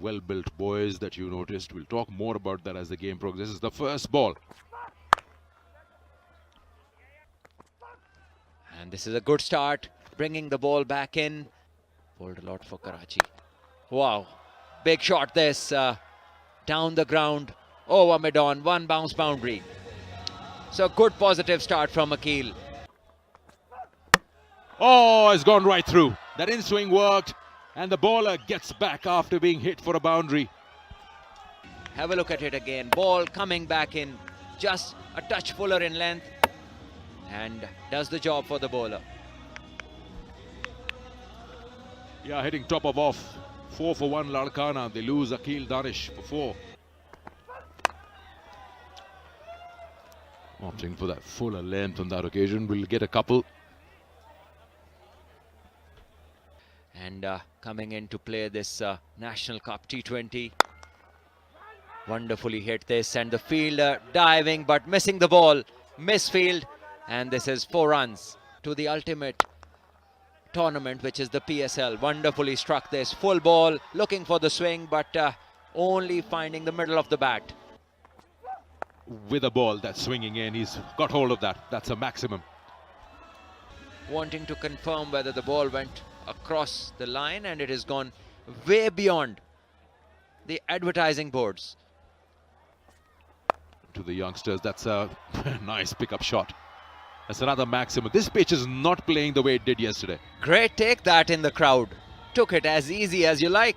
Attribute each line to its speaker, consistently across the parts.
Speaker 1: well-built boys that you noticed. We'll talk more about that as the game progresses. This is the first ball.
Speaker 2: And this is a good start, bringing the ball back in. Bowled a lot for Karachi. Wow, big shot this, down the ground, over mid-on, one bounce boundary. So good positive start from Akeal.
Speaker 1: Oh, it's gone right through. That in-swing worked, and the bowler gets back after being hit for a boundary.
Speaker 2: Have a look at it again. Ball coming back in, just a touch fuller in length, and does the job for the bowler.
Speaker 1: Yeah, hitting top of off. 4 for 1 Larkana. They lose Akeal Danish for 4. Opting for that fuller length on that occasion. We'll get a couple.
Speaker 2: And coming in to play this National Cup T20. Wonderfully hit this, and the fielder diving but missing the ball. Misfield, and this is 4 runs to the ultimate tournament, which is the PSL. Wonderfully struck this. Full ball, looking for the swing, but only finding the middle of the bat.
Speaker 1: With a ball that's swinging in, he's got hold of that. That's a maximum.
Speaker 2: Wanting to confirm whether the ball went across the line, and it has gone way beyond the advertising boards.
Speaker 1: To the youngsters, that's a nice pickup shot. That's another maximum. This pitch is not playing the way it did yesterday.
Speaker 2: Great take that in the crowd. Took it as easy as you like.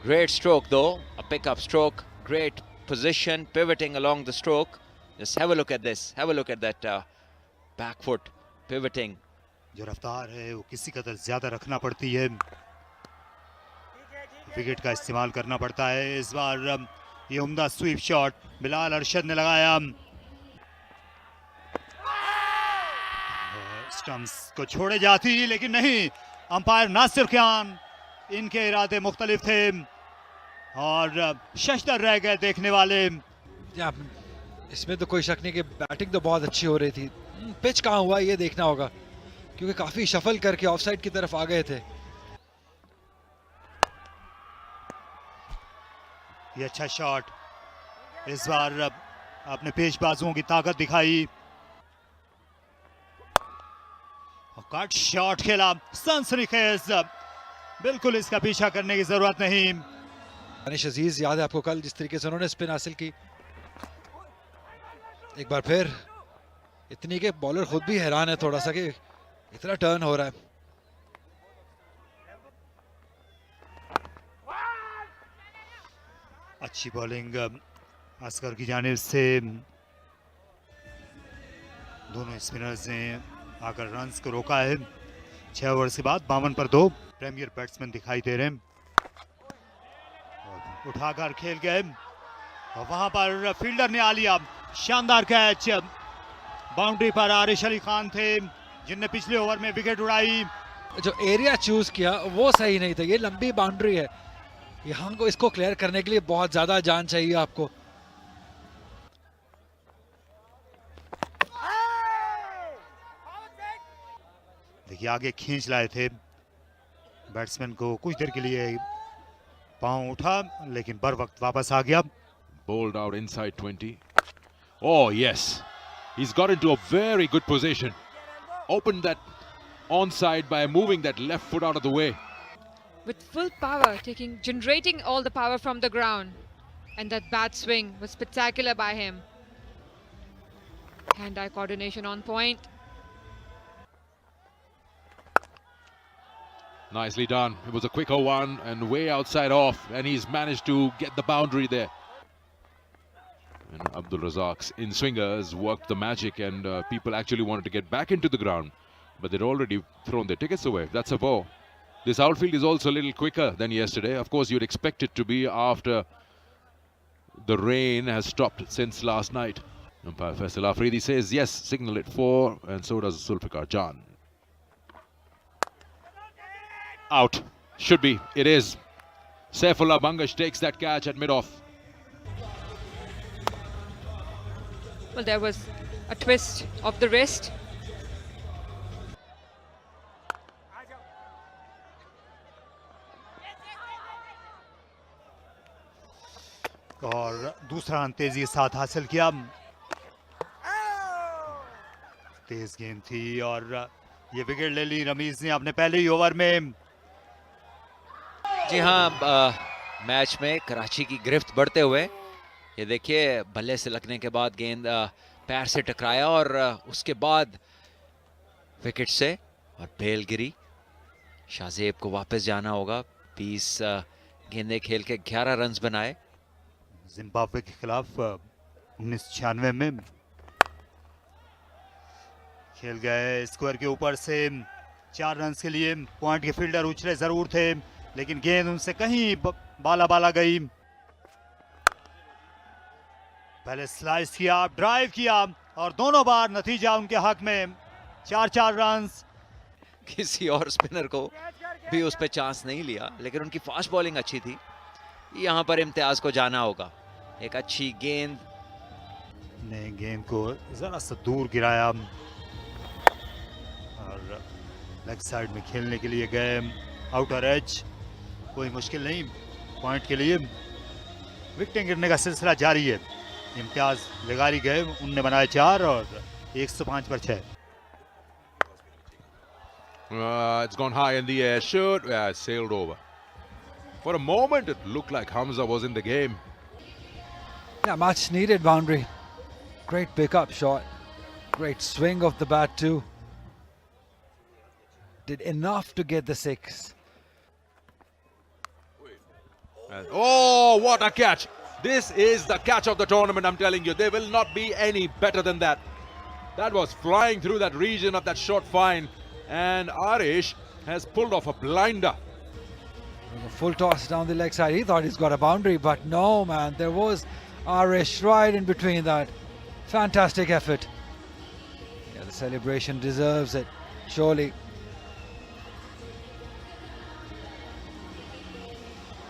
Speaker 2: Great stroke though, a pickup stroke. Great position, pivoting along the stroke. Just have a look at this. Have a look at that back foot pivoting.
Speaker 3: जो रफ्तार है वो किसी कदर ज्यादा रखना पड़ती है, विकेट का इस्तेमाल करना पड़ता है। इस बार ये उम्दा स्वीप शॉट बिलाल अरशद ने लगाया। स्टंप्स को छोड़े जाती, लेकिन नहीं, अंपायर नासिर खान, इनके इरादे मुख्तलिफ थे और शशदर रह गए देखने वाले।
Speaker 4: इसमें तो कोई शक नहीं कि बैटिंग तो बहुत अच्छी हो रही थी। पिच कहाँ हुआ ये देखना होगा, क्योंकि काफी शफल करके ऑफसाइड की तरफ आ गए थे।
Speaker 3: ये अच्छा शॉट, इस बार आपने पेश बाजुओं की ताकत दिखाई। कट शॉट खेला, सनसनीखेज, बिल्कुल इसका पीछा करने की जरूरत नहीं।
Speaker 4: दानिश अजीज, याद है आपको कल जिस तरीके से उन्होंने स्पिन हासिल की, एक बार फिर इतनी के बॉलर खुद भी हैरान है थोड़ा सा कि इतना टर्न हो रहा है।
Speaker 3: अच्छी बॉलिंग असगर की जानिब से, दोनों स्पिनर्स ने आकर रन्स को रोका है। 6 ओवर्स के बाद 52 पर 2 प्रीमियर बैट्समैन दिखाई दे रहे हैं। उठाकर खेल गए और वहां पर फील्डर ने आ लिया शानदार कैच। बाउंड्री पर आरिश अली खान थे जिनने पिछले ओवर में विकेट उड़ाई।
Speaker 4: जो एरिया चूज किया वो सही नहीं था, ये लंबी बाउंड्री है, यहाँ को इसको क्लियर करने के लिए बहुत ज्यादा जान चाहिए आपको।
Speaker 3: देखिए आगे खींच लाए थे बैट्समैन को, कुछ देर के लिए पांव उठा लेकिन बर वक्त वापस आ गया।
Speaker 1: Bowled out inside 20. Oh yes, he's got into a very good position. Opened that onside by moving that left foot out of the way.
Speaker 5: With full power, generating all the power from the ground, and that bat swing was spectacular by him. Hand-eye coordination on point.
Speaker 1: Nicely done. It was a quicker one and way outside off, and he's managed to get the boundary there. And Abdul Razak's in-swingers worked the magic, and people actually wanted to get back into the ground, but they'd already thrown their tickets away. That's a ball. This outfield is also a little quicker than yesterday. Of course, you'd expect it to be after the rain has stopped since last night. Umpire Faisal Afridi says yes, signal it 4, and so does Zulfikar Jan. Out. Should be. It is. Saifullah Bangash takes that catch at mid-off.
Speaker 5: Well, there was a twist of the wrist.
Speaker 3: और दूसरा run तेजी के साथ हासिल किया। तेज गेंद थी और ये विकेट ले ली रमीज ने अपने पहले ही ओवर में।
Speaker 2: जी हाँ, मैच में कराची की गिरफ्त बढ़ते हुए, ये देखिए बल्ले से लगने के बाद गेंद पैर से टकराया और उसके बाद विकेट से और बेल गिरी। शाहजेब को वापस जाना होगा। 20 गेंदें खेल के 11 रन्स बनाए।
Speaker 3: जिम्बाब्वे के खिलाफ 1996 में खेल गए। स्क्वायर के ऊपर से 4 रन के लिए पॉइंट के फील्डर उछले जरूर थे, लेकिन गेंद उनसे कहीं बाला गई। पहले स्लाइस किया, ड्राइव किया और दोनों बार नतीजा उनके हक में 4-4 रन।
Speaker 2: किसी और स्पिनर को भी उस पे चांस नहीं लिया, लेकिन उनकी फास्ट बॉलिंग अच्छी थी। यहां पर इम्तियाज को जाना होगा। एक अच्छी गेंद
Speaker 3: ने गेंद को जरा सा दूर गिराया और लेग साइड में खेलने के लिए गए। आउटर एज, कोई मुश्किल नहीं पॉइंट के लिए। विकेटें गिरने का सिलसिला जारी है। इम्तियाज लगारी गए, उनने बनाए 4 और 105 पर 6।
Speaker 1: It's gone high in the air. Shoot, sailed over. For a moment, it looked like Hamza was in the game.
Speaker 4: Yeah, much needed boundary. Great pickup shot. Great swing of the bat too. Did enough to get the 6.
Speaker 1: Oh, what a catch! This is the catch of the tournament, I'm telling you. There will not be any better than that. That was flying through that region of that short fine. And Arish has pulled off a blinder.
Speaker 4: A full toss down the leg side. He thought he's got a boundary, but no, man. There was Arish right in between that. Fantastic effort. Yeah, the celebration deserves it, surely.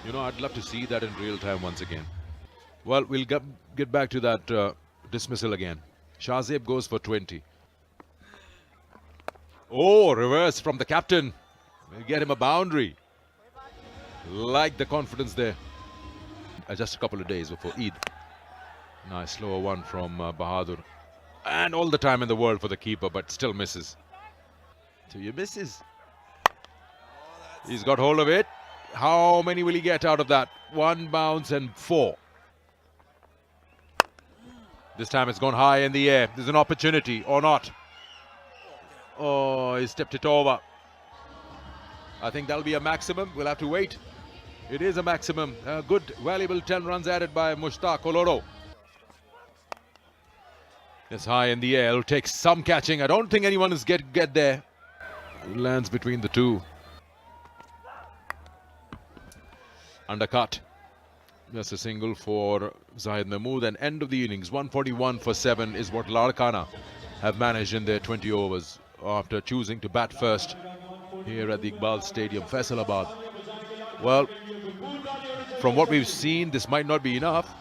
Speaker 1: You know, I'd love to see that in real time once again. Well, we'll get back to that dismissal again. Shahzeb goes for 20. Oh, reverse from the captain. We'll get him a boundary. Like the confidence there. Just a couple of days before Eid. Nice slower one from Bahadur. And all the time in the world for the keeper, but still misses. So he misses. He's got hold of it. How many will he get out of that? 1 bounce and 4. This time it's gone high in the air. There's an opportunity or not. Oh, he stepped it over. I think that'll be a maximum. We'll have to wait. It is a maximum. Good, valuable 10 runs added by Mushtaq Oloro. It's high in the air. It'll take some catching. I don't think anyone is get there. It lands between the two. Undercut. Just a single for Zahid Mahmood. And end of the innings. 141 for 7 is what Larkana have managed in their 20 overs. After choosing to bat first here at the Iqbal Stadium, Faisalabad. Well, from what we've seen, this might not be enough.